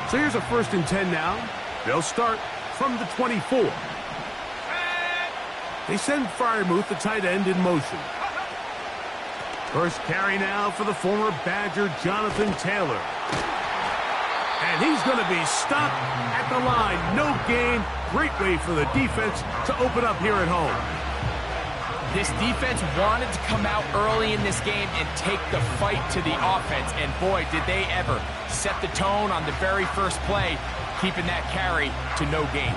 So here's a 1st and 10 now. They'll start from the 24. They send Freiermuth, the tight end, in motion. First carry now for the former Badger, Jonathan Taylor. And he's going to be stopped at the line. No gain. Great way for the defense to open up here at home. This defense wanted to come out early in this game and take the fight to the offense. And boy, did they ever set the tone on the very first play, keeping that carry to no gain.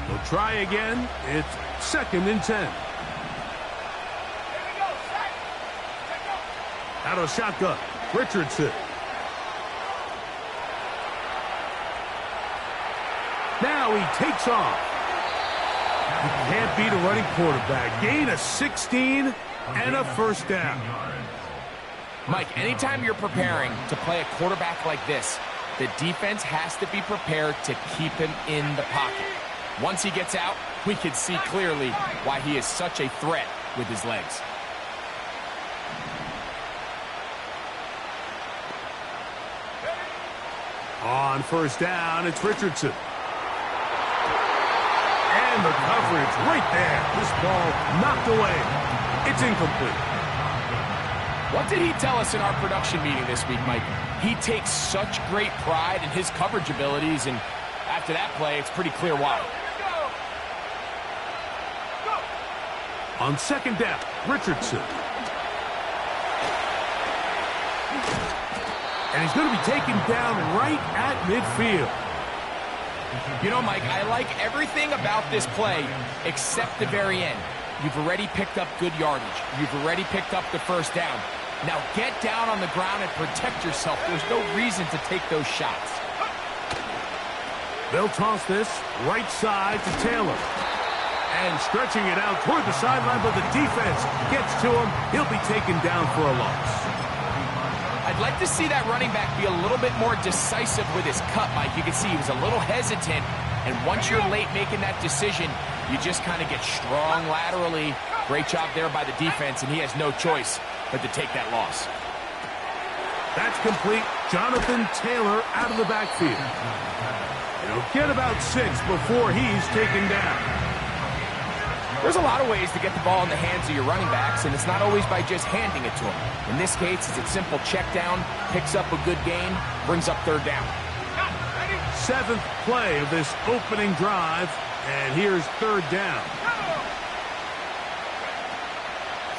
We'll try again. It's 2nd and 10. Out of shotgun, Richardson. Now he takes off. You can't beat a running quarterback. Gain of 16 and a 1st down. Mike, anytime you're preparing to play a quarterback like this, the defense has to be prepared to keep him in the pocket. Once he gets out, we can see clearly why he is such a threat with his legs. On 1st down, it's Richardson. And the coverage right there. This ball knocked away. It's incomplete. What did he tell us in our production meeting this week, Mike? He takes such great pride in his coverage abilities, and after that play, it's pretty clear why. On 2nd down, Richardson. And he's going to be taken down right at midfield. You know, Mike, I like everything about this play except the very end. You've already picked up good yardage. You've already picked up the 1st down. Now get down on the ground and protect yourself. There's no reason to take those shots. They'll toss this right side to Taylor. And stretching it out toward the sideline, but the defense gets to him. He'll be taken down for a loss. I'd like to see that running back be a little bit more decisive with his cut, Mike. You can see he was a little hesitant, and once you're late making that decision, you just kind of get strong laterally. Great job there by the defense, and he has no choice but to take that loss. That's complete. Jonathan Taylor out of the backfield. He'll get about 6 before he's taken down. There's a lot of ways to get the ball in the hands of your running backs, and it's not always by just handing it to them. In this case, it's a simple check down, picks up a good gain, brings up 3rd down. 7th play of this opening drive, and here's 3rd down.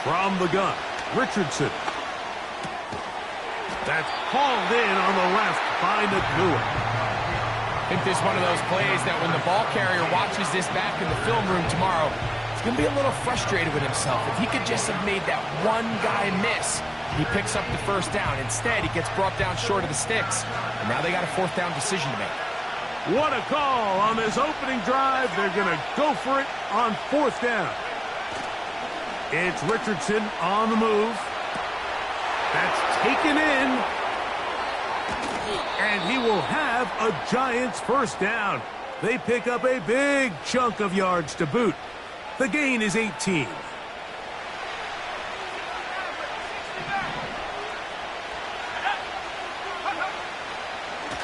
From the gun, Richardson. That's hauled in on the left by Nakua. I think this is one of those plays that when the ball carrier watches this back in the film room tomorrow, he's going to be a little frustrated with himself. If he could just have made that one guy miss, he picks up the 1st down. Instead, he gets brought down short of the sticks, and now they got a 4th down decision to make. What a call on this opening drive. They're going to go for it on 4th down. It's Richardson on the move. That's taken in. And he will have a Giants 1st down. They pick up a big chunk of yards to boot. The gain is 18.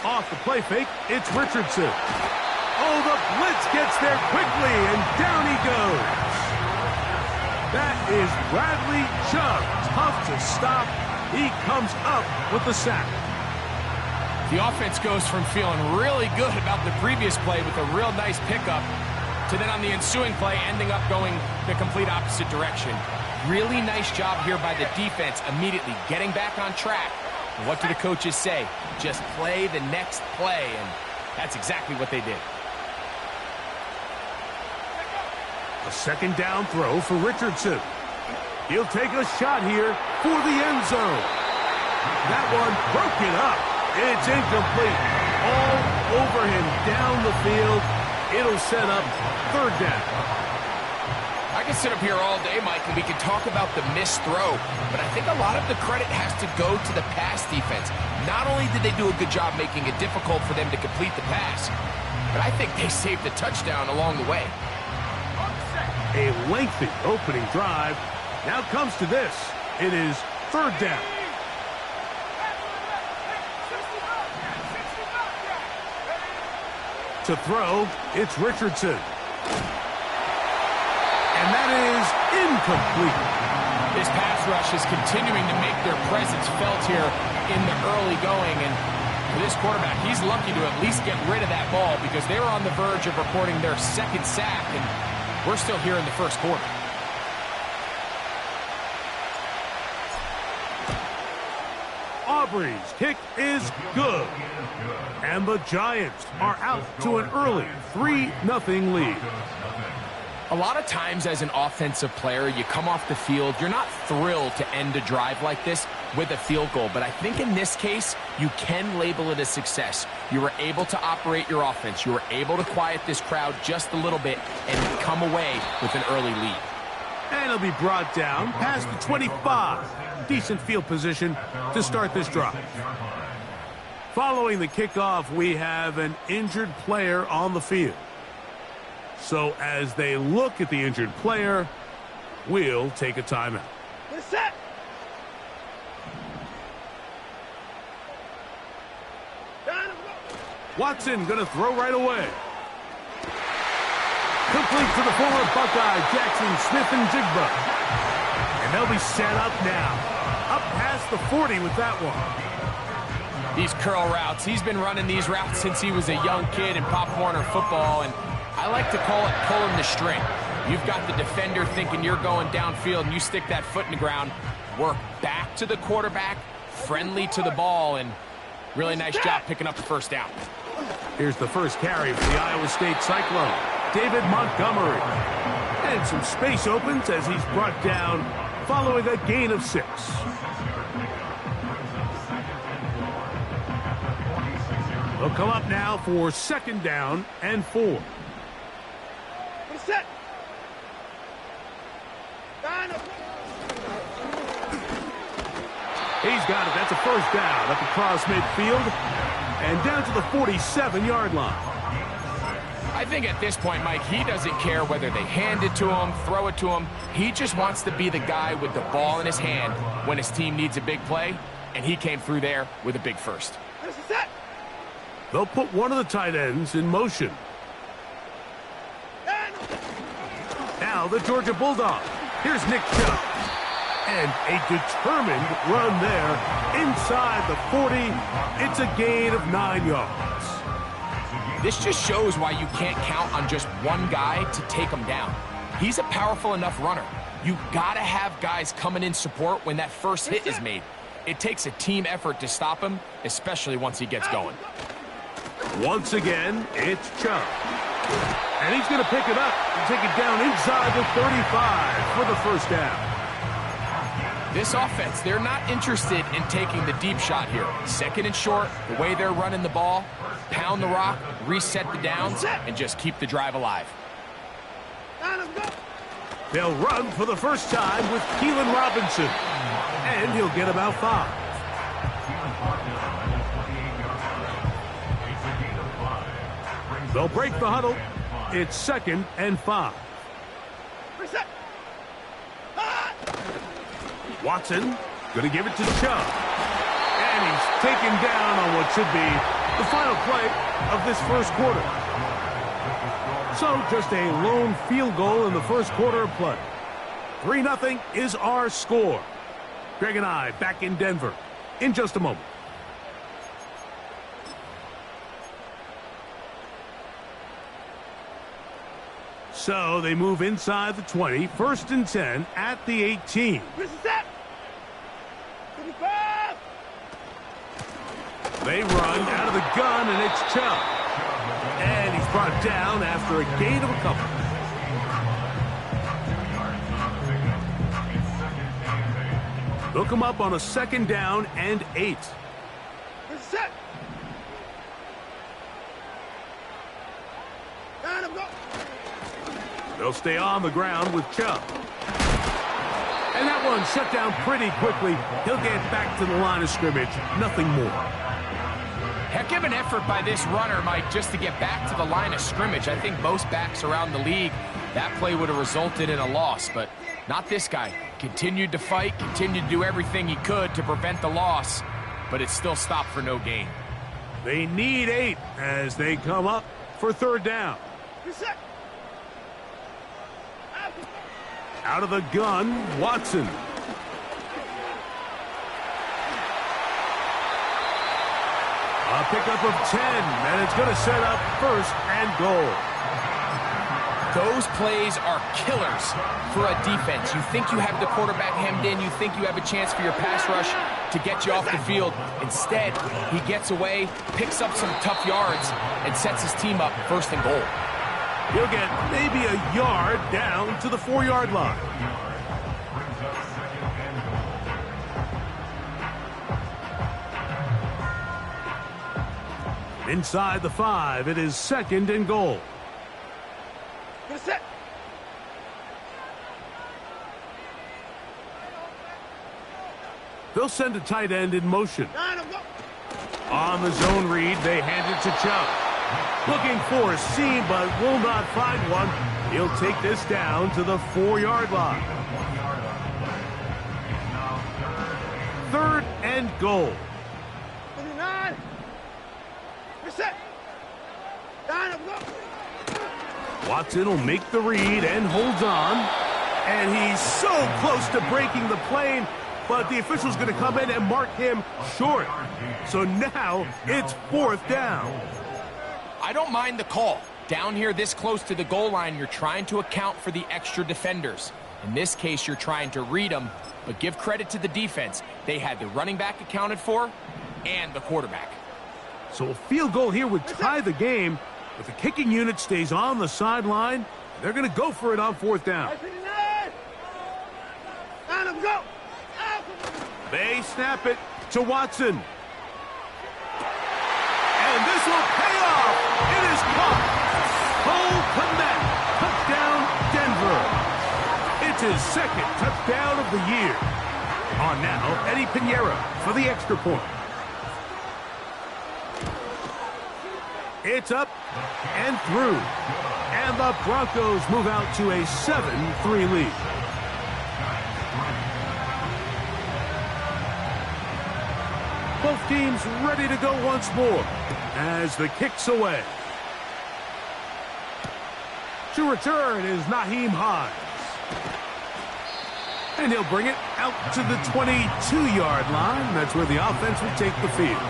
Off the play fake, it's Richardson. Oh, the blitz gets there quickly, and down he goes. That is Bradley Chubb. Tough to stop. He comes up with the sack. The offense goes from feeling really good about the previous play with a real nice pickup to then on the ensuing play ending up going the complete opposite direction. Really nice job here by the defense immediately getting back on track. And what do the coaches say? Just play the next play, and that's exactly what they did. A 2nd down throw for Richardson. He'll take a shot here for the end zone. That one broken up. It's incomplete. All over him down the field. It'll set up 3rd down. I can sit up here all day, Mike, and we can talk about the missed throw, but I think a lot of the credit has to go to the pass defense. Not only did they do a good job making it difficult for them to complete the pass, but I think they saved a touchdown along the way. A lengthy opening drive. Now comes to this. It is third down. To throw, it's Richardson. And that is incomplete. This pass rush is continuing to make their presence felt here in the early going. And for this quarterback, he's lucky to at least get rid of that ball because they were on the verge of reporting their second sack, and we're still here in the first quarter. Aubrey's kick is good. And the Giants are out to an early 3-0 lead. A lot of times as an offensive player, you come off the field, you're not thrilled to end a drive like this with a field goal. But I think in this case, you can label it a success. You were able to operate your offense. You were able to quiet this crowd just a little bit and come away with an early lead. And it'll be brought down past the 25. Decent field position to start this drive. Following the kickoff, we have an injured player on the field. So as they look at the injured player, we'll take a timeout. Get set. Watson going to throw right away. Complete to the former Buckeye, Jackson Smith-Njigba. And they'll be set up now. Up past the 40 with that one. These curl routes, he's been running these routes since he was a young kid in Pop Warner football, and I like to call it pulling the string. You've got the defender thinking you're going downfield, and you stick that foot in the ground, work back to the quarterback, friendly to the ball, and really nice job picking up the first down. Here's the first carry for the Iowa State Cyclone, David Montgomery. And some space opens as he's brought down following a gain of 6. They'll come up now for second down and 4. Set. He's got it. That's a first down up across midfield and down to the 47-yard line. I think at this point, Mike, he doesn't care whether they hand it to him, throw it to him. He just wants to be the guy with the ball in his hand when his team needs a big play, and he came through there with a big first. They'll put one of the tight ends in motion. Now the Georgia Bulldog. Here's Nick Chubb. And a determined run there inside the 40. It's a gain of 9 yards. This just shows why you can't count on just one guy to take him down. He's a powerful enough runner. You gotta have guys coming in support when that first hit is made. It takes a team effort to stop him, especially once he gets going. Once again, it's Chubb. And he's going to pick it up and take it down inside the 35 for the first down. This offense, they're not interested in taking the deep shot here. Second and short, the way they're running the ball, pound the rock, reset the downs, and just keep the drive alive. They'll run for the first time with Keelan Robinson. And he'll get about 5. They'll break the huddle. It's second and 5. Watson going to give it to Chubb. And he's taken down on what should be the final play of this first quarter. So just a lone field goal in the first quarter of play. 3-0 is our score. Greg and I back in Denver in just a moment. So they move inside the 20, first and 10 at the 18. They run out of the gun, and it's Chubb. And he's brought down after a gain of a couple. They'll come up on a second down and 8. They'll stay on the ground with Chubb. And that one shut down pretty quickly. He'll get back to the line of scrimmage. Nothing more. Heck of an effort by this runner, Mike, just to get back to the line of scrimmage. I think most backs around the league, that play would have resulted in a loss, but not this guy. Continued to fight, continued to do everything he could to prevent the loss, but it still stopped for no gain. They need 8 as they come up for third down. Reset. Out of the gun, Watson. A pickup of 10, and it's going to set up first and goal. Those plays are killers for a defense. You think you have the quarterback hemmed in. You think you have a chance for your pass rush to get you off the field. Instead, he gets away, picks up some tough yards, and sets his team up first and goal. He'll get maybe a yard down to the 4-yard line. Inside the 5, it is second and goal. Reset. They'll send a tight end in motion. 9, go. On the zone read, they hand it to Chubb. Looking for a seam, but will not find one. He'll take this down to the 4-yard line. Third and goal. 9. Reset. 9, go. Watson will make the read and holds on. And he's so close to breaking the plane, but the official's going to come in and mark him short. So now it's fourth down. I don't mind the call. Down here this close to the goal line, you're trying to account for the extra defenders. In this case, you're trying to read them, but give credit to the defense. They had the running back accounted for and the quarterback. So a field goal here would tie the game, but the kicking unit stays on the sideline. They're going to go for it on fourth down. 9, go. They snap it to Watson. And this will pay off. It is caught. Cole Kmet, touchdown Denver. It's his second touchdown of the year. On now, Eddie Pinheiro for the extra point. It's up and through. And the Broncos move out to a 7-3 lead. Both teams ready to go once more as the kick's away. To return is Naheem Hines. And he'll bring it out to the 22-yard line. That's where the offense will take the field.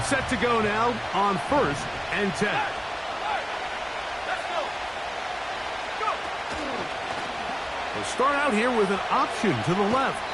Set to go now on first and 10. We'll start out here with an option to the left.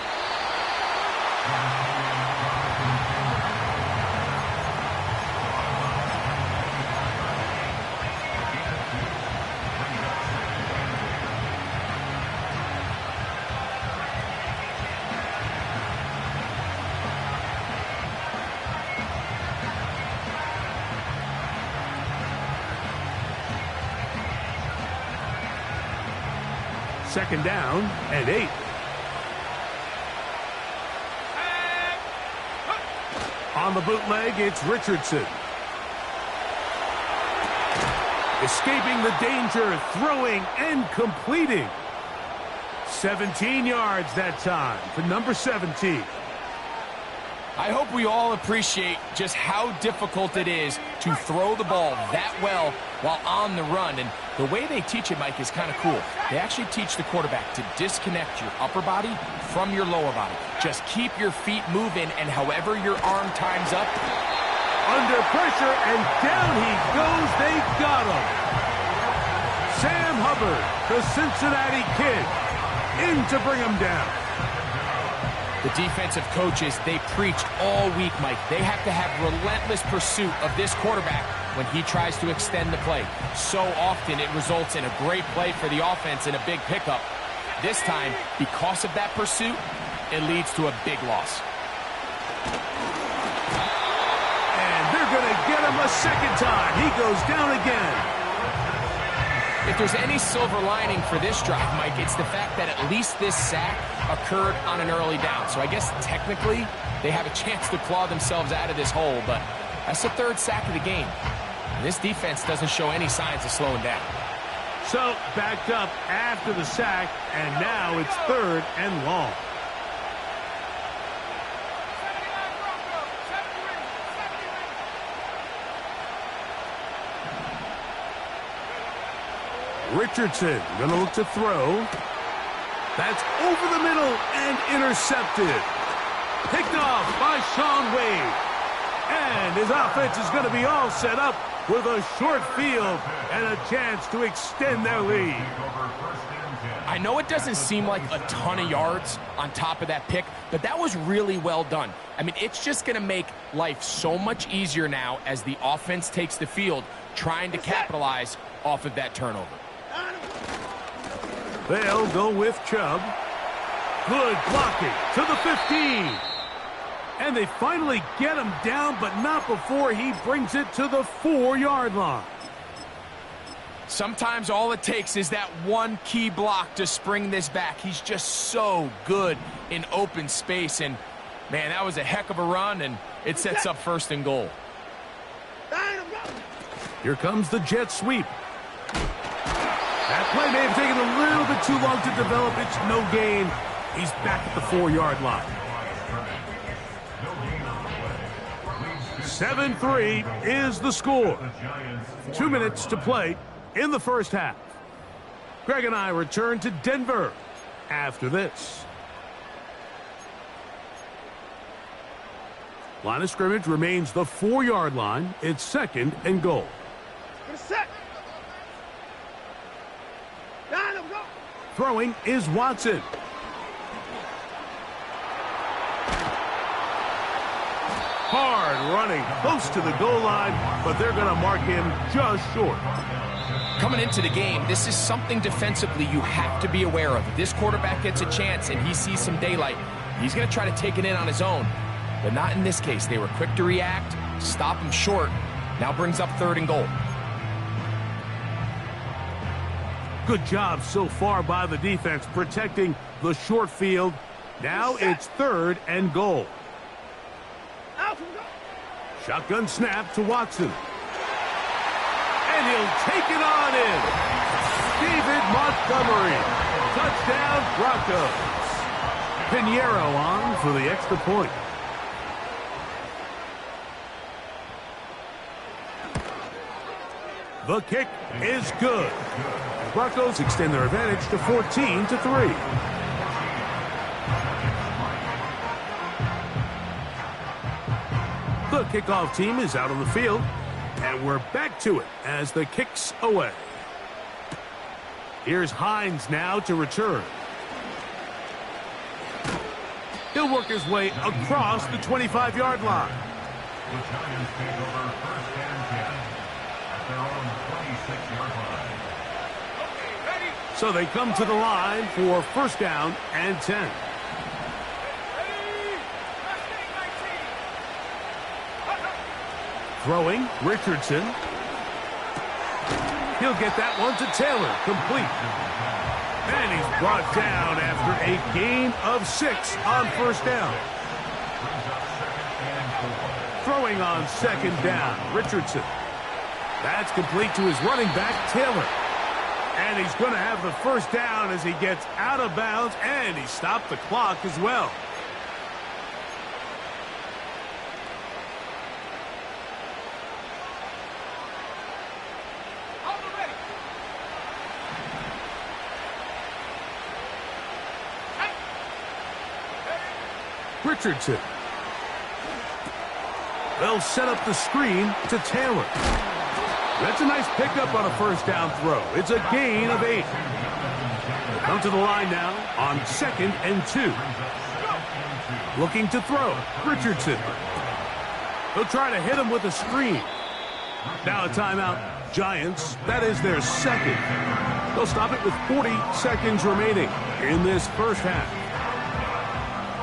Second down and 8. On the bootleg, it's Richardson. Escaping the danger, throwing and completing. 17 yards that time to number 17. I hope we all appreciate just how difficult it is to throw the ball that well while on the run. And the way they teach it, Mike, is kind of cool. They actually teach the quarterback to disconnect your upper body from your lower body. Just keep your feet moving, and however your arm times up. Under pressure, and down he goes. They got him. Sam Hubbard, the Cincinnati Kid, in to bring him down. The defensive coaches, they preached all week, Mike. They have to have relentless pursuit of this quarterback when he tries to extend the play. So often it results in a great play for the offense and a big pickup. This time, because of that pursuit, it leads to a big loss. And they're going to get him a second time. He goes down again. If there's any silver lining for this drive, Mike, it's the fact that at least this sack occurred on an early down. So I guess technically they have a chance to claw themselves out of this hole, but that's the third sack of the game. And this defense doesn't show any signs of slowing down. So backed up after the sack, and now it's 3rd and long. Richardson going to look to throw. That's over the middle and intercepted. Picked off by Shaun Wade. And his offense is going to be all set up with a short field and a chance to extend their lead. I know it doesn't seem like a ton of yards on top of that pick, but that was really well done. I mean, it's just going to make life so much easier now as the offense takes the field, trying to capitalize off of that turnover. They'll go with Chubb. Good blocking to the 15. And they finally get him down, but not before he brings it to the 4-yard line. Sometimes all it takes is that one key block to spring this back. He's just so good in open space. And, man, that was a heck of a run, and it sets up 1st and goal. Here comes the jet sweep. That play may have taken a little bit too long to develop. It's no gain. He's back at the 4-yard line. 7-3 is the score. 2 minutes to play in the first half. Greg and I return to Denver after this. Line of scrimmage remains the 4-yard line. It's 2nd and goal. Throwing is Watson. Hard running close to the goal line, but they're going to mark him just short. Coming into the game, this is something defensively you have to be aware of. If this quarterback gets a chance and he sees some daylight, he's going to try to take it in on his own. But not in this case. They were quick to react, stop him short. Now brings up 3rd and goal. Good job so far by the defense protecting the short field. Now it's 3rd and goal. Shotgun snap to Watson. And he'll take it on in. David Montgomery. Touchdown, Broncos. Pinheiro on for the extra point. The kick is good. Broncos extend their advantage to 14-3. The kickoff team is out on the field, and we're back to it as the kick's away. Here's Hines now to return. He'll work his way across the 25-yard line. The Giants take over 1st and 10 at their own 26-yard line. So they come to the line for 1st down and 10. Throwing, Richardson. He'll get that one to Taylor, complete. And he's brought down after a gain of 6 on 1st down. Throwing on 2nd down, Richardson. That's complete to his running back, Taylor. And he's going to have the 1st down as he gets out of bounds, and he stopped the clock as well. Richardson. They'll set up the screen to Taylor. That's a nice pickup on a 1st down throw. It's a gain of 8. Come to the line now on 2nd and 2. Looking to throw, Richardson. They'll try to hit him with a screen. Now a timeout, Giants. That is their 2nd. They'll stop it with 40 seconds remaining. in this first half.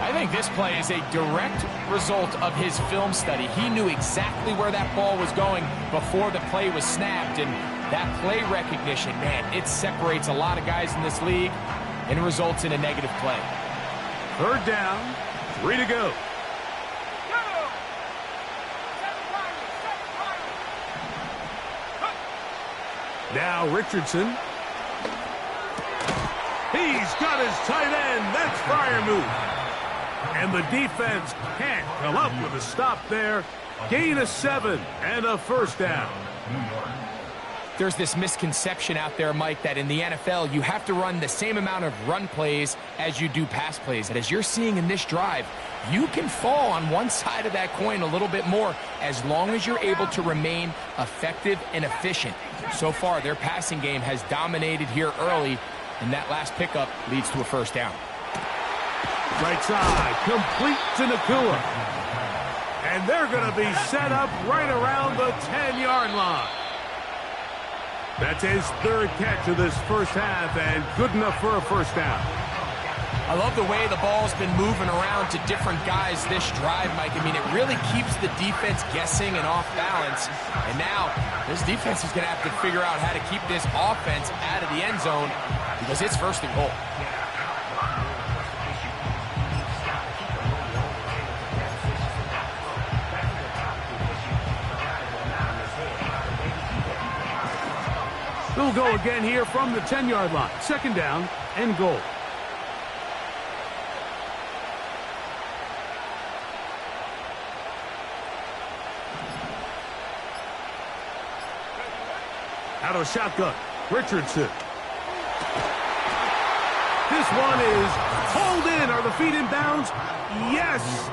I think this play is a direct result of his film study. He knew exactly where that ball was going before the play was snapped, and that play recognition, man, it separates a lot of guys in this league and results in a negative play. Third down, 3 to go. Now Richardson. He's got his tight end. That's Freiermuth. And the defense can't come up with a stop there. Gain of 7 and a first down. There's this misconception out there, Mike, that in the NFL you have to run the same amount of run plays as you do pass plays. And as you're seeing in this drive, you can fall on one side of that coin a little bit more as long as you're able to remain effective and efficient. So far, their passing game has dominated here early, and that last pickup leads to a first down. Right side, complete to Nakua. And they're going to be set up right around the 10-yard line. That's his third catch of this first half, and good enough for a first down. I love the way the ball's been moving around to different guys this drive, Mike. I mean, it really keeps the defense guessing and off balance. And now, this defense is going to have to figure out how to keep this offense out of the end zone because it's first and goal. They'll go again here from the 10-yard line. Second down and goal. Out of shotgun, Richardson. This one is hauled in. Are the feet in bounds? Yes.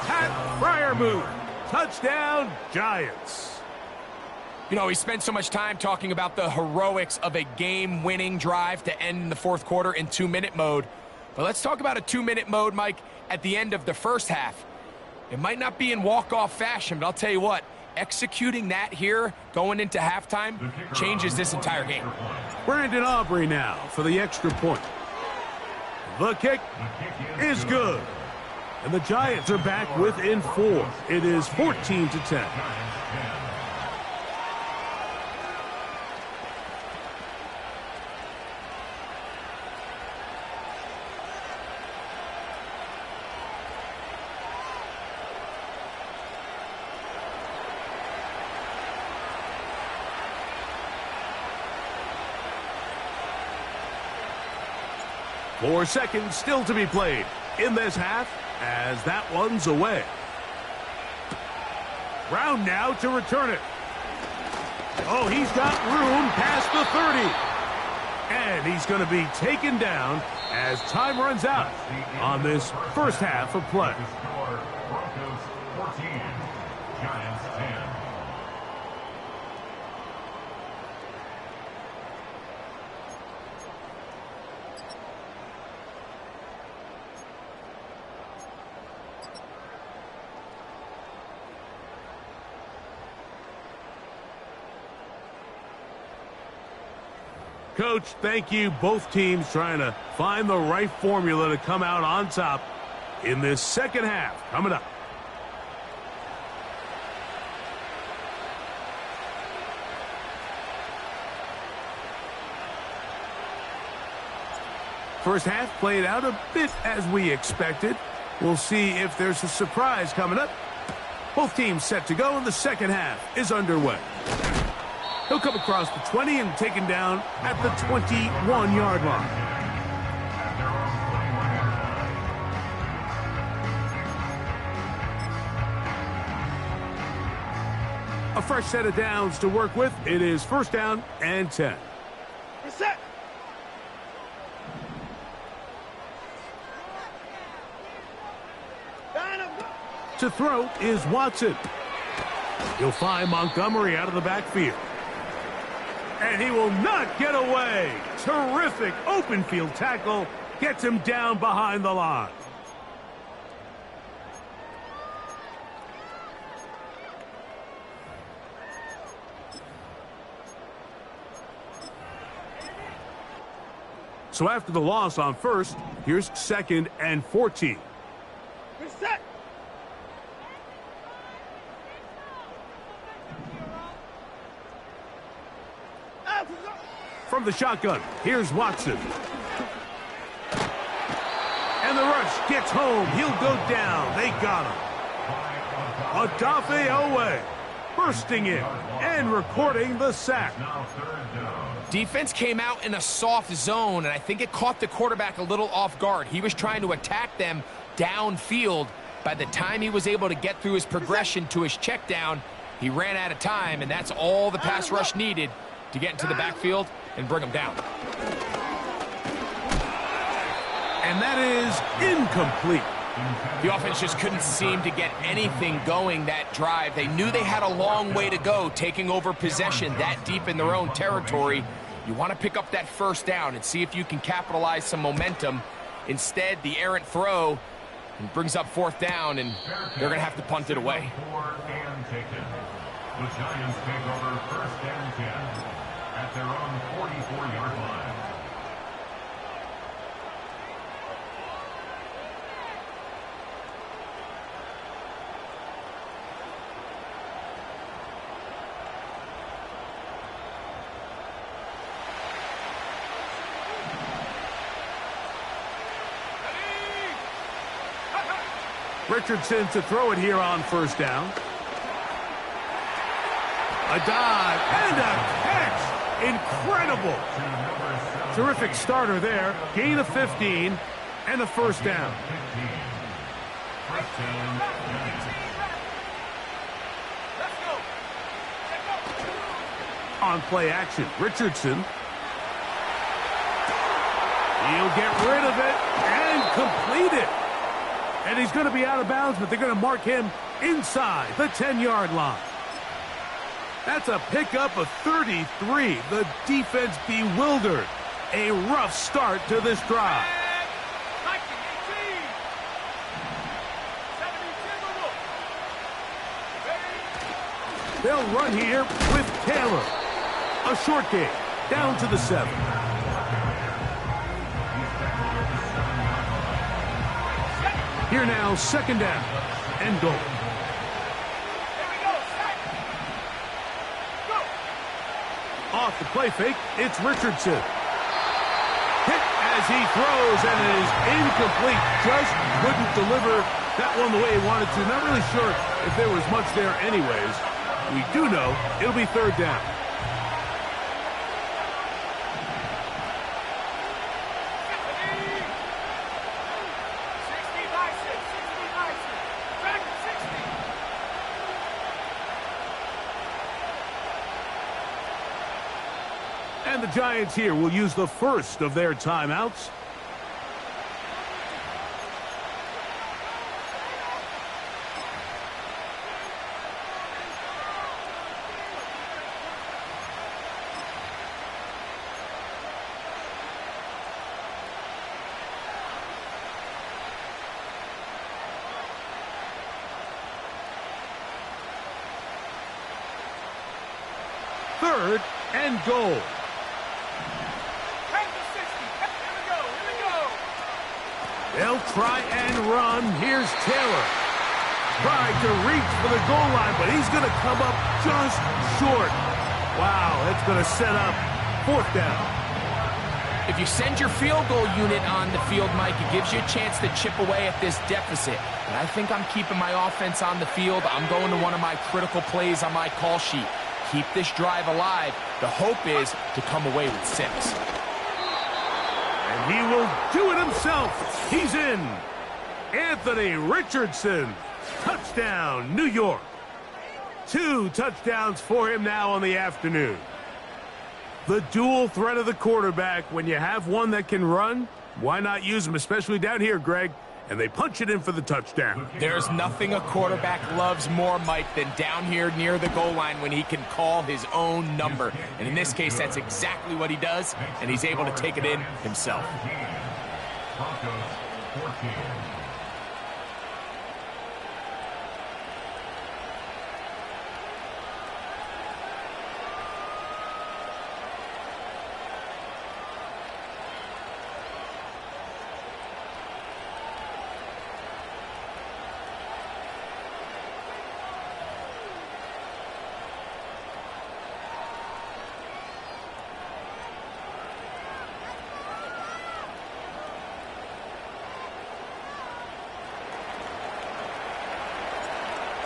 Pat Freiermuth. Touchdown, Giants. You know, we spent so much time talking about the heroics of a game-winning drive to end in the fourth quarter in 2-minute mode. But let's talk about a 2-minute mode, Mike, at the end of the first half. It might not be in walk-off fashion, but I'll tell you what, executing that here going into halftime changes this entire game. Brandon Aubrey now for the extra point. The kick is good. And the Giants are back within 4. It is 14-10. Four seconds still to be played in this half as that one's away. Brown now to return it. Oh, he's got room past the 30. And he's going to be taken down as time runs out on this first half of play. Broncos 14, Giants 10. Coach, thank you. Both teams trying to find the right formula to come out on top in this second half. Coming up. First half played out a bit as we expected. We'll see if there's a surprise coming up. Both teams set to go, and the second half is underway. He'll come across the 20 and taken down at the 21-yard line. A fresh set of downs to work with. It is first down and 10. Reset. To throw is Watson. He'll find Montgomery out of the backfield. And he will not get away. Terrific open field tackle. Gets him down behind the line. So after the loss on first, here's 2nd and 14. Reset. Out, let's go. From the shotgun, here's Watson. And the rush gets home. He'll go down. They got him. Odafe Owe bursting in and recording the sack. Defense came out in a soft zone, and I think it caught the quarterback a little off guard. He was trying to attack them downfield. By the time he was able to get through his progression to his check down, he ran out of time, and that's all the pass rush needed to get into the backfield and bring him down. And that is incomplete. The offense just couldn't seem to get anything going that drive. They knew they had a long way to go, taking over possession that deep in their own territory. You want to pick up that first down and see if you can capitalize some momentum. Instead, the errant throw brings up 4th down, and they're going to have to punt it away. The Giants take over 1st and 10 at their own 44-yard line. Richardson to throw it here on 1st down. A dive and a catch. Incredible. Terrific starter there. Gain of 15 and a 1st down. On play action, Richardson. He'll get rid of it and complete it. And he's going to be out of bounds, but they're going to mark him inside the 10-yard line. That's a pickup of 33. The defense bewildered. A rough start to this drive. They'll run here with Taylor. A short game, down to the 7. Here now, 2nd down and goal. Off the play fake, it's Richardson. Hit as he throws, and it is incomplete. Just couldn't deliver that one the way he wanted to. Not really sure if there was much there anyways. We do know it'll be 3rd down. And the Giants here will use the first of their timeouts. Third and goal. They'll try and run. Here's Taylor. Tried to reach for the goal line, but he's going to come up just short. Wow, that's going to set up 4th down. If you send your field goal unit on the field, Mike, it gives you a chance to chip away at this deficit. But I think I'm keeping my offense on the field. I'm going to one of my critical plays on my call sheet. Keep this drive alive. The hope is to come away with 6. And he will do it himself. He's in. Anthony Richardson. Touchdown, New York. 2 touchdowns for him now on the afternoon. The dual threat of the quarterback. When you have one that can run, why not use him, especially down here, Greg? And they punch it in for the touchdown. There's nothing a quarterback loves more, Mike, than down here near the goal line when he can call his own number. And in this case, that's exactly what he does, and he's able to take it in himself. Broncos 14.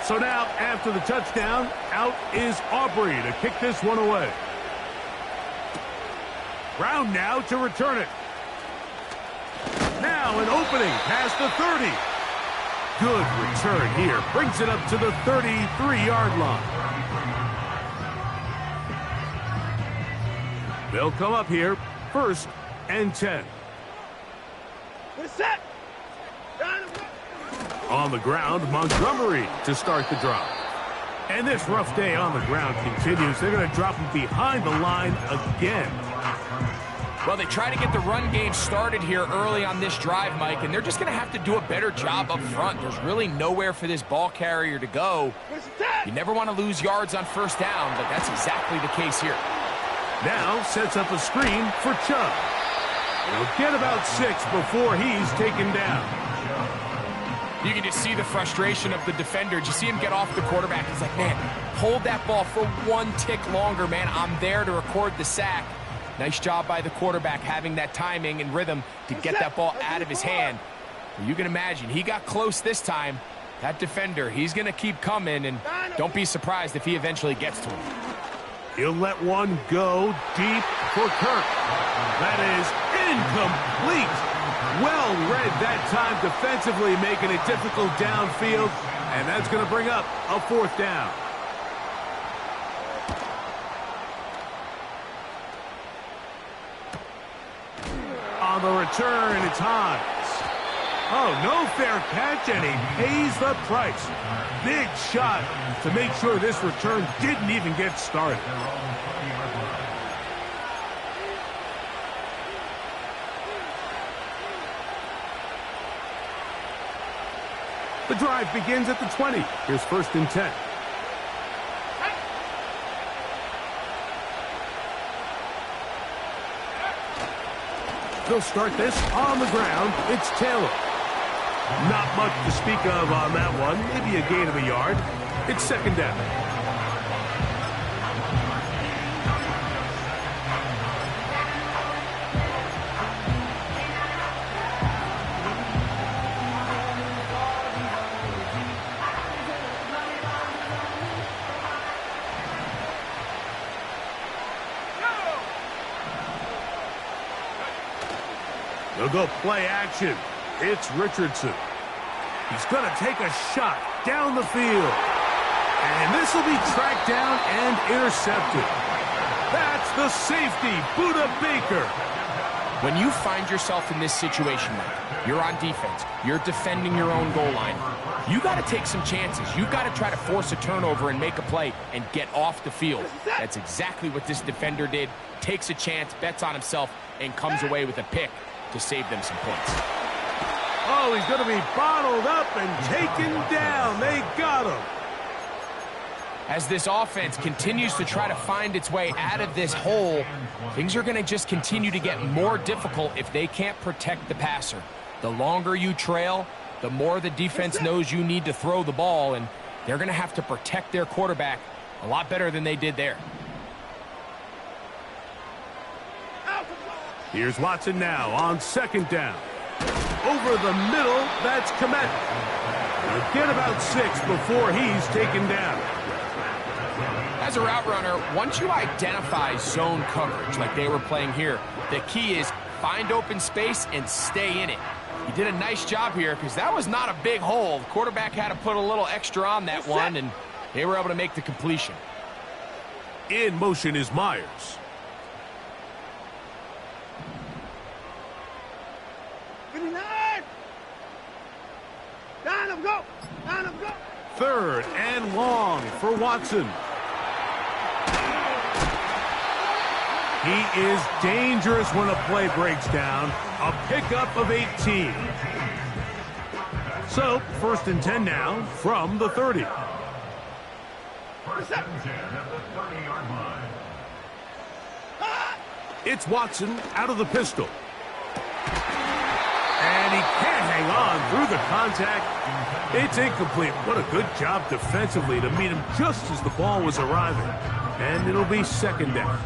So now, after the touchdown, out is Aubrey to kick this one away. Brown now to return it. Now an opening past the 30. Good return here. Brings it up to the 33-yard line. They'll come up here, 1st and 10. We're set. On the ground, Montgomery to start the drive. And this rough day on the ground continues. They're going to drop him behind the line again. Well, they try to get the run game started here early on this drive, Mike, and they're just going to have to do a better job up front. There's really nowhere for this ball carrier to go. You never want to lose yards on 1st down, but that's exactly the case here. Now sets up a screen for Chubb. He'll get about 6 before he's taken down. You can just see the frustration of the defender. Did you see him get off the quarterback? He's like, man, hold that ball for 1 tick longer, man. I'm there to record the sack. Nice job by the quarterback having that timing and rhythm to get that ball out of his hand. You can imagine, he got close this time. That defender, he's going to keep coming, and don't be surprised if he eventually gets to him. He'll let one go deep for Kirk. That is incomplete. Well read that time defensively, making it difficult downfield, and that's going to bring up a 4th down. On the return, it's Hines. Oh, no fair catch, and he pays the price. Big shot to make sure this return didn't even get started. The drive begins at the 20. Here's 1st and 10. They'll start this on the ground. It's Taylor. Not much to speak of on that one. Maybe a gain of a yard. It's 2nd down. They'll go play action. It's Richardson. He's going to take a shot down the field. And this will be tracked down and intercepted. That's the safety, Budda Baker. When you find yourself in this situation, Mike, you're on defense, you're defending your own goal line, you got to take some chances. You got to try to force a turnover and make a play and get off the field. That's exactly what this defender did. Takes a chance, bets on himself, and comes away with a pick to save them some points. Oh, he's going to be bottled up and taken down. They got him. As this offense continues to try to find its way out of this hole, things are going to just continue to get more difficult if they can't protect the passer. The longer you trail, the more the defense knows you need to throw the ball, and they're going to have to protect their quarterback a lot better than they did there. Here's Watson now on 2nd down. Over the middle, that's Komet. He'll get about 6 before he's taken down. As a route runner, once you identify zone coverage like they were playing here, the key is find open space and stay in it. He did a nice job here because that was not a big hole. The quarterback had to put a little extra on that one, and they were able to make the completion. In motion is Myers. Down him, go! Down him, go! 3rd and long for Watson. He is dangerous when a play breaks down. A pickup of 18. So, 1st and 10 now from the 30. 1st and 10 at the 30-yard line. It's Watson out of the pistol. And he can't hang on through the contact. It's incomplete. What a good job defensively to meet him just as the ball was arriving. And it'll be 2nd down.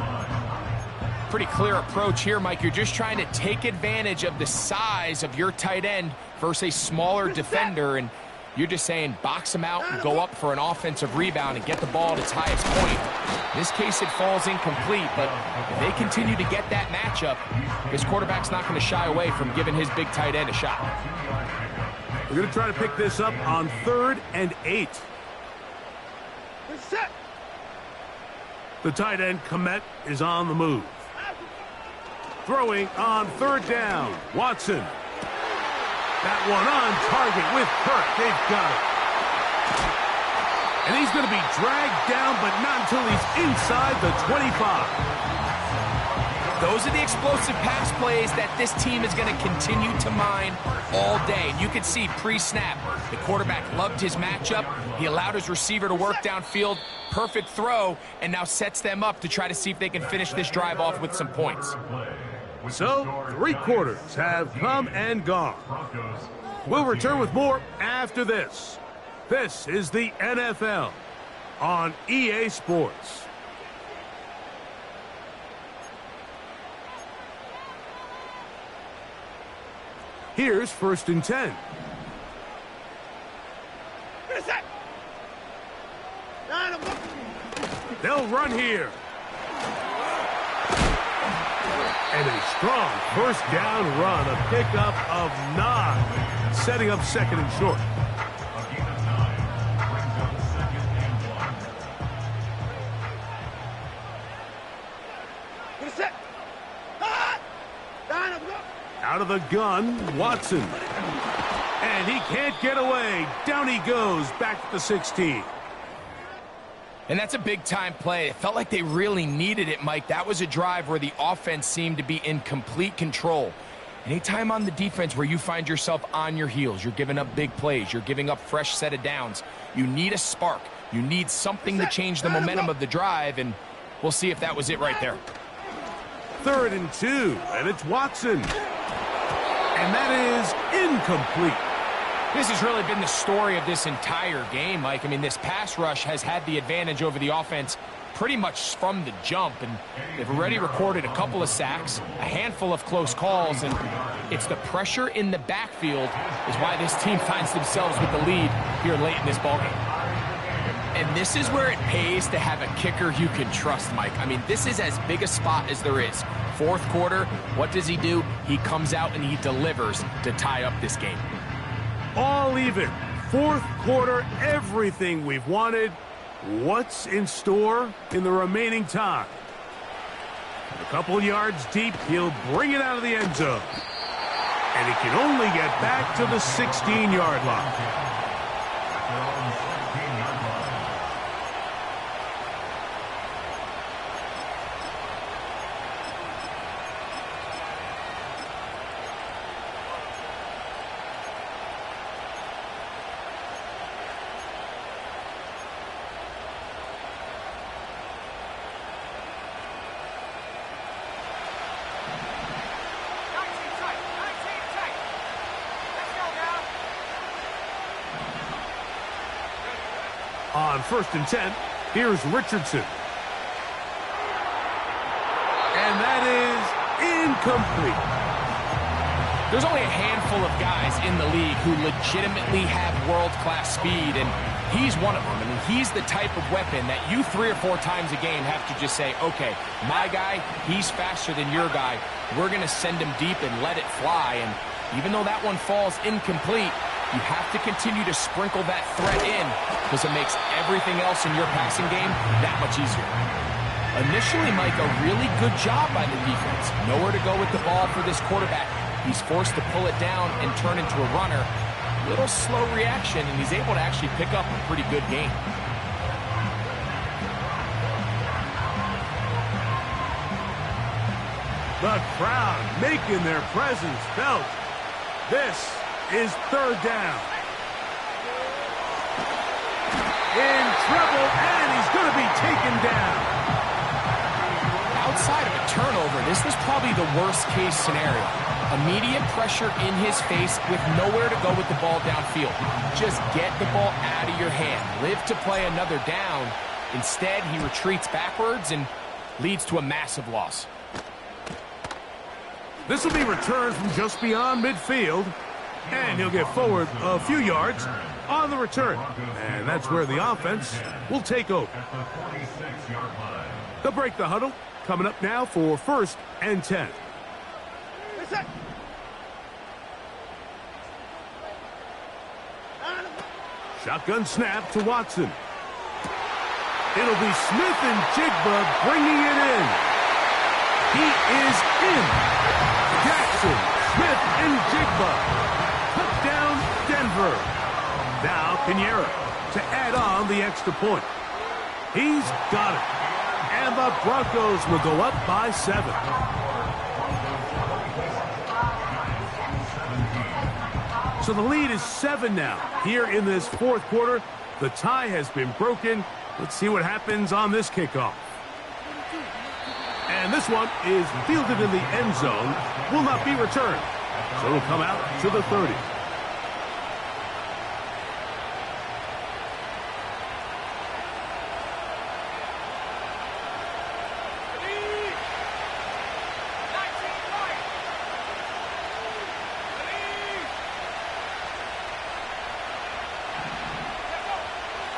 Pretty clear approach here, Mike. You're just trying to take advantage of the size of your tight end versus a smaller defender, and You're just saying box them out and go up for an offensive rebound and get the ball at its highest point. In this case, it falls incomplete, but if they continue to get that matchup, this quarterback's not going to shy away from giving his big tight end a shot. We're going to try to pick this up on 3rd and 8. Set. The tight end, Komet, is on the move. Throwing on 3rd down. Watson. That one on target with Kirk. They've got it. And he's going to be dragged down, but not until he's inside the 25. Those are the explosive pass plays that this team is going to continue to mine all day. And you can see pre-snap, the quarterback loved his matchup. He allowed his receiver to work downfield. Perfect throw, and now sets them up to try to see if they can finish this drive off with some points. So, 3 quarters have come and gone. We'll return with more after this. This is the NFL on EA Sports. Here's 1st and 10. Set. Line 'em up. They'll run here. And a strong 1st down run, a pickup of 9, setting up 2nd and short. Set. Line 'em up. Out of the gun, Watson. And he can't get away. Down he goes, back to the 16. And that's a big-time play. It felt like they really needed it, Mike. That was a drive where the offense seemed to be in complete control. Anytime on the defense where you find yourself on your heels, you're giving up big plays, you're giving up fresh set of downs, you need a spark. You need something to change the momentum of the drive, and we'll see if that was it right there. 3rd and 2, and it's Watson. And that is incomplete. This has really been the story of this entire game, Mike. I mean, this pass rush has had the advantage over the offense pretty much from the jump, and they've already recorded a couple of sacks, a handful of close calls, and it's the pressure in the backfield is why this team finds themselves with the lead here late in this ballgame. And this is where it pays to have a kicker you can trust, Mike. I mean, this is as big a spot as there is. 4th quarter, what does he do? He comes out and he delivers to tie up this game. All even. 4th quarter, everything we've wanted. What's in store in the remaining time? A couple yards deep, he'll bring it out of the end zone. And he can only get back to the 16-yard line. On 1st and 10, here's Richardson. And that is incomplete. There's only a handful of guys in the league who legitimately have world-class speed, and he's one of them. I mean, he's the type of weapon that you 3 or 4 times a game have to just say, okay, my guy, he's faster than your guy. We're going to send him deep and let it fly. And even though that one falls incomplete, you have to continue to sprinkle that threat in because it makes everything else in your passing game that much easier. Initially, Mike, a really good job by the defense. Nowhere to go with the ball for this quarterback. He's forced to pull it down and turn into a runner. Little slow reaction, and he's able to actually pick up a pretty good game. The crowd making their presence felt. This is 3rd down. In trouble, and he's going to be taken down. Outside of a turnover, this was probably the worst-case scenario. Immediate pressure in his face with nowhere to go with the ball downfield. Just get the ball out of your hand. Live to play another down. Instead, he retreats backwards and leads to a massive loss. This will be returned from just beyond midfield. And he'll get forward a few yards on the return. And that's where the offense will take over. At the 46-yard line. They'll break the huddle. Coming up now for 1st and 10. Shotgun snap to Watson. It'll be Smith and Jigba bringing it in. He is in. Jackson, Smith, and Jigba. Touchdown, Denver. Now Pinheiro to add on the extra point. He's got it. And the Broncos will go up by 7. So the lead is 7 now. Here in this 4th quarter, the tie has been broken. Let's see what happens on this kickoff. And this one is fielded in the end zone. Will not be returned. So it'll come out to the 30.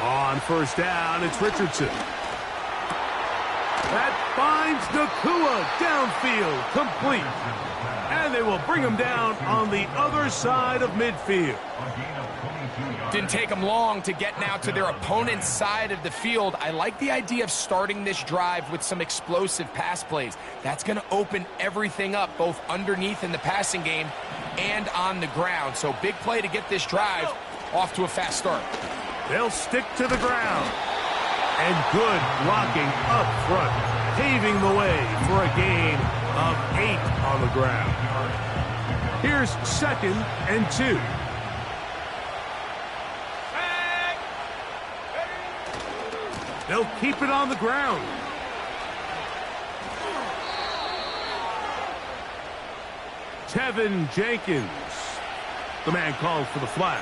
On 1st down, it's Richardson. That finds Nakua downfield, complete. And they will bring him down on the other side of midfield. Didn't take them long to get now to their opponent's side of the field. I like the idea of starting this drive with some explosive pass plays. That's going to open everything up, both underneath in the passing game and on the ground. So big play to get this drive off to a fast start. They'll stick to the ground. And good blocking up front, paving the way for a gain of 8 on the ground. Here's 2nd and 2. They'll keep it on the ground. Tevin Jenkins. The man called for the flag.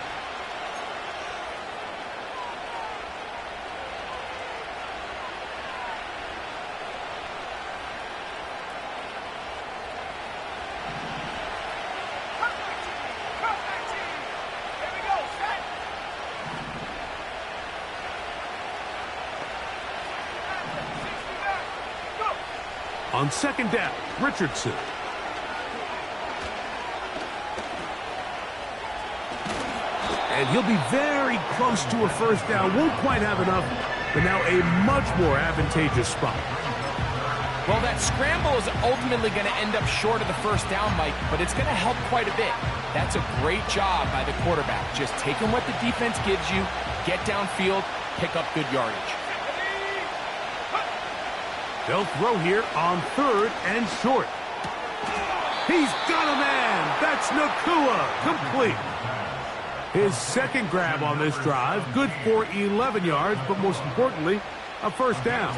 On 2nd down, Richardson. And he'll be very close to a 1st down. Won't quite have enough, but now a much more advantageous spot. Well, that scramble is ultimately going to end up short of the 1st down, Mike, but it's going to help quite a bit. That's a great job by the quarterback. Just taking what the defense gives you, get downfield, pick up good yardage. They'll throw here on 3rd and short. He's got a man. That's Nakua. Complete. His 2nd grab on this drive. Good for 11 yards, but most importantly, a 1st down.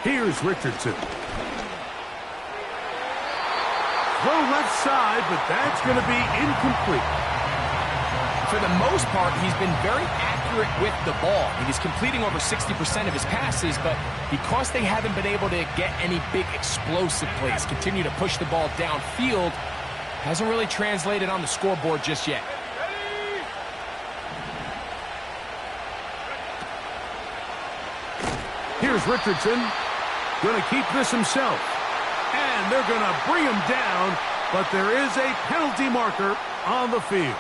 Here's Richardson. Throw left side, but that's going to be incomplete. For the most part, he's been very accurate with the ball. He's completing over 60% of his passes, but because they haven't been able to get any big explosive plays, continue to push the ball downfield, hasn't really translated on the scoreboard just yet. Here's Richardson. Going to keep this himself. And they're going to bring him down, but there is a penalty marker on the field.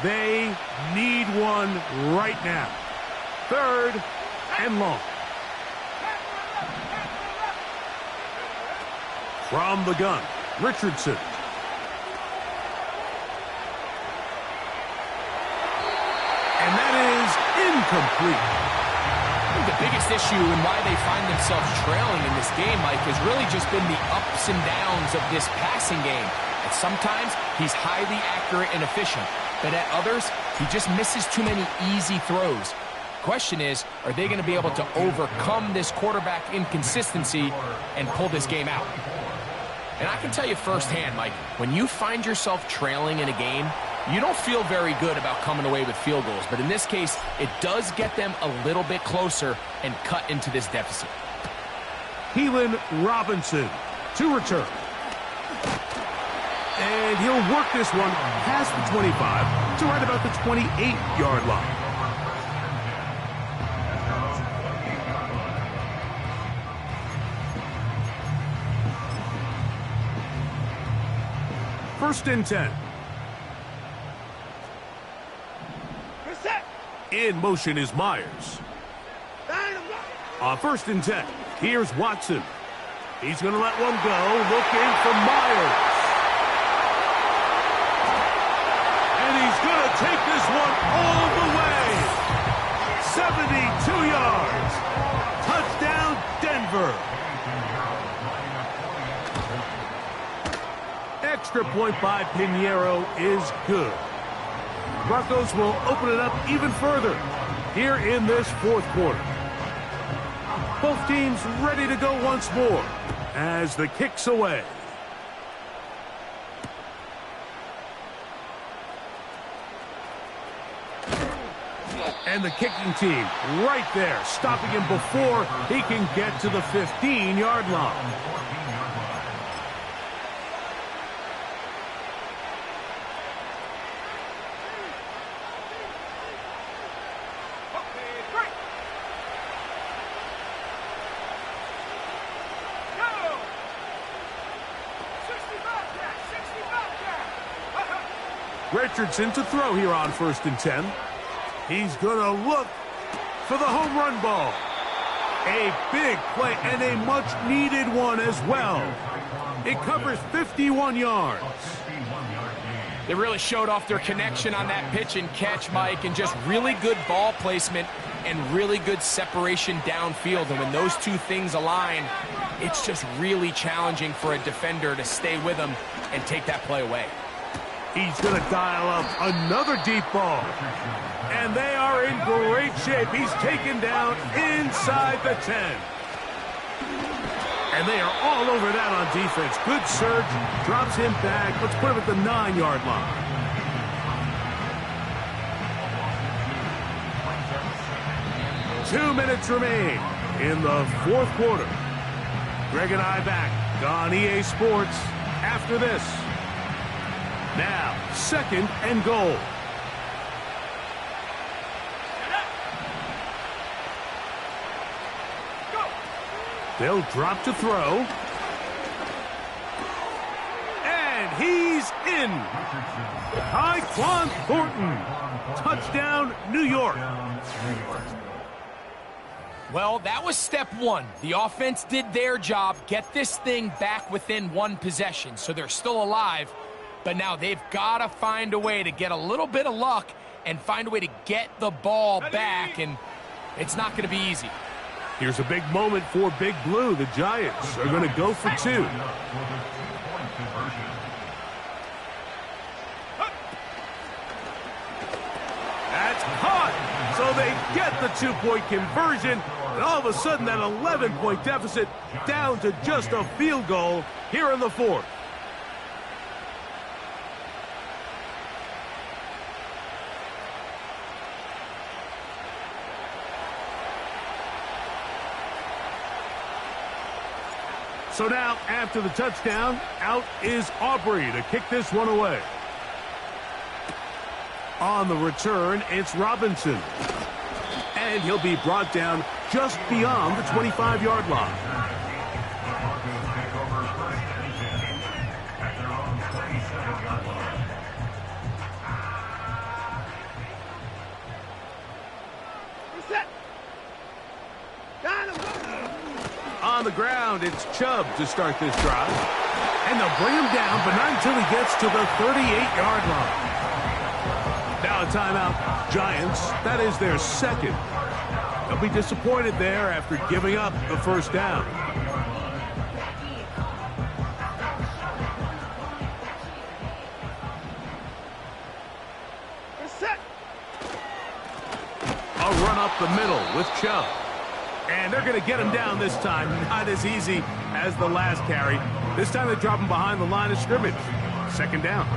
They need one right now. 3rd and long. From the gun, Richardson. And that is incomplete. I think the biggest issue and why they find themselves trailing in this game, Mike, has really just been the ups and downs of this passing game. And sometimes he's highly accurate and efficient. But at others, he just misses too many easy throws. question is, are they going to be able to overcome this quarterback inconsistency and pull this game out? And I can tell you firsthand, Mike, when you find yourself trailing in a game, you don't feel very good about coming away with field goals. But in this case, it does get them a little bit closer and cut into this deficit. Keelan Robinson to return. And he'll work this one past the 25 to right about the 28-yard line. First and 10. In motion is Myers. On first and 10, here's Watson. He's going to let one go, looking for Myers. And he's going to take this one all the way. 72 yards. Touchdown, Denver. Extra point by Pinheiro is good. Broncos will open it up even further here in this fourth quarter. Both teams ready to go once more as the kick's away. And the kicking team right there, stopping him before he can get to the 15-yard line. Richardson to throw here on first and 10. He's going to look for the home run ball. A big play and a much-needed one as well. It covers 51 yards. They really showed off their connection on that pitch and catch, Mike, and just really good ball placement and really good separation downfield. And when those two things align, it's just really challenging for a defender to stay with them and take that play away. He's going to dial up another deep ball. And they are in great shape. He's taken down inside the 10. And they are all over that on defense. Good surge. Drops him back. Let's put him at the 9-yard line. Two minutes remain in the fourth quarter. Greg and I back on EA Sports after this. Now, second and goal. They'll drop to throw. And he's in. Tyquan Thornton. Touchdown, New York. Well, that was step one. The offense did their job, get this thing back within one possession, so they're still alive. But now they've got to find a way to get a little bit of luck and find a way to get the ball back, and it's not going to be easy. Here's a big moment for Big Blue. The Giants are going to go for two. That's caught! So they get the two-point conversion, and all of a sudden that 11-point deficit down to just a field goal here in the fourth. So now, after the touchdown, out is Aubrey to kick this one away. On the return, it's Robinson. And he'll be brought down just beyond the 25-yard line. On the ground, it's Chubb to start this drive. And they'll bring him down, but not until he gets to the 38-yard line. Now a timeout, Giants. That is their second. They'll be disappointed there after giving up the first down. A run up the middle with Chubb. And they're going to get him down this time. Not as easy as the last carry. This time they drop him behind the line of scrimmage. Second down.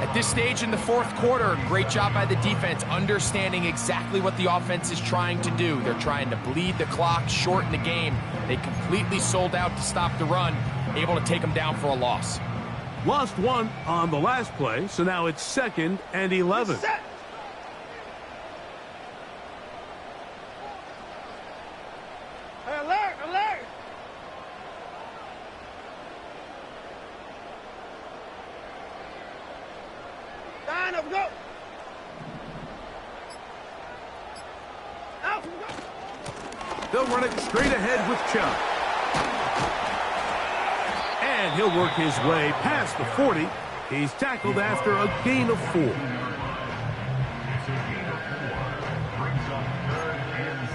At this stage in the fourth quarter, great job by the defense understanding exactly what the offense is trying to do. They're trying to bleed the clock, shorten the game. They completely sold out to stop the run, able to take them down for a loss. Lost one on the last play, so now it's 2nd and 11. Set. Hey, alert, alert. Line up, go. Out, go. They'll run it straight ahead with Chubb. And he'll work his way past the 40. He's tackled after a gain of 4. It's a gain of 4. Brings up 3rd and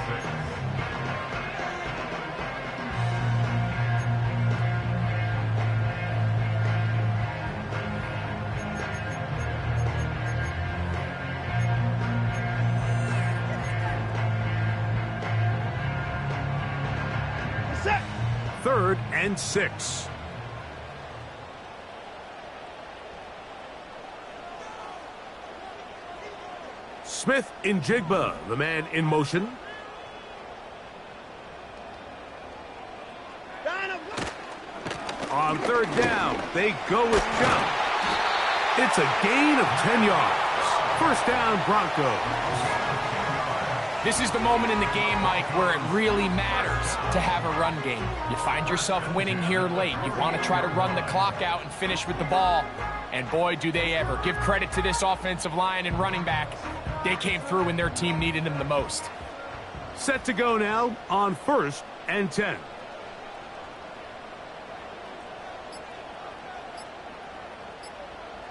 6. Set. 3rd and 6. Smith in Jigba, the man in motion. Line up, go. On 3rd down, they go with Chubb. It's a gain of 10 yards. First down, Broncos. This is the moment in the game, Mike, where it really matters to have a run game. You find yourself winning here late. You want to try to run the clock out and finish with the ball. And boy, do they ever. Give credit to this offensive line and running back. They came through when their team needed them the most. Set to go now on 1st and 10.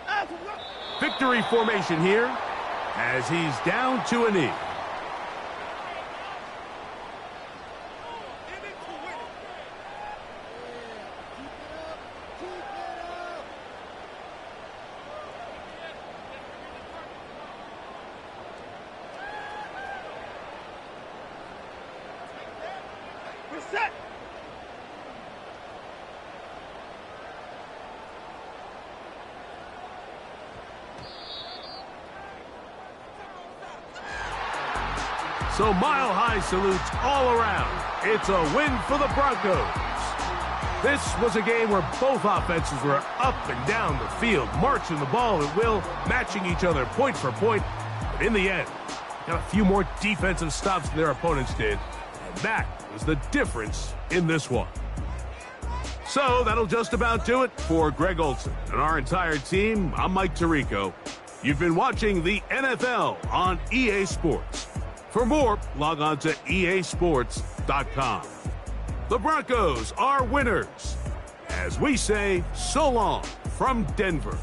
Out, go. Victory formation here as he's down to a knee. We're set. So mile-high salutes all around. It's a win for the Broncos. This was a game where both offenses were up and down the field, marching the ball at will, matching each other point for point. But in the end, got a few more defensive stops than their opponents did. And that was the difference in this one. So that'll just about do it for Greg Olson and our entire team. I'm Mike Tirico. You've been watching the NFL on EA Sports. For more, log on to easports.com. The Broncos are winners. As we say, so long from Denver.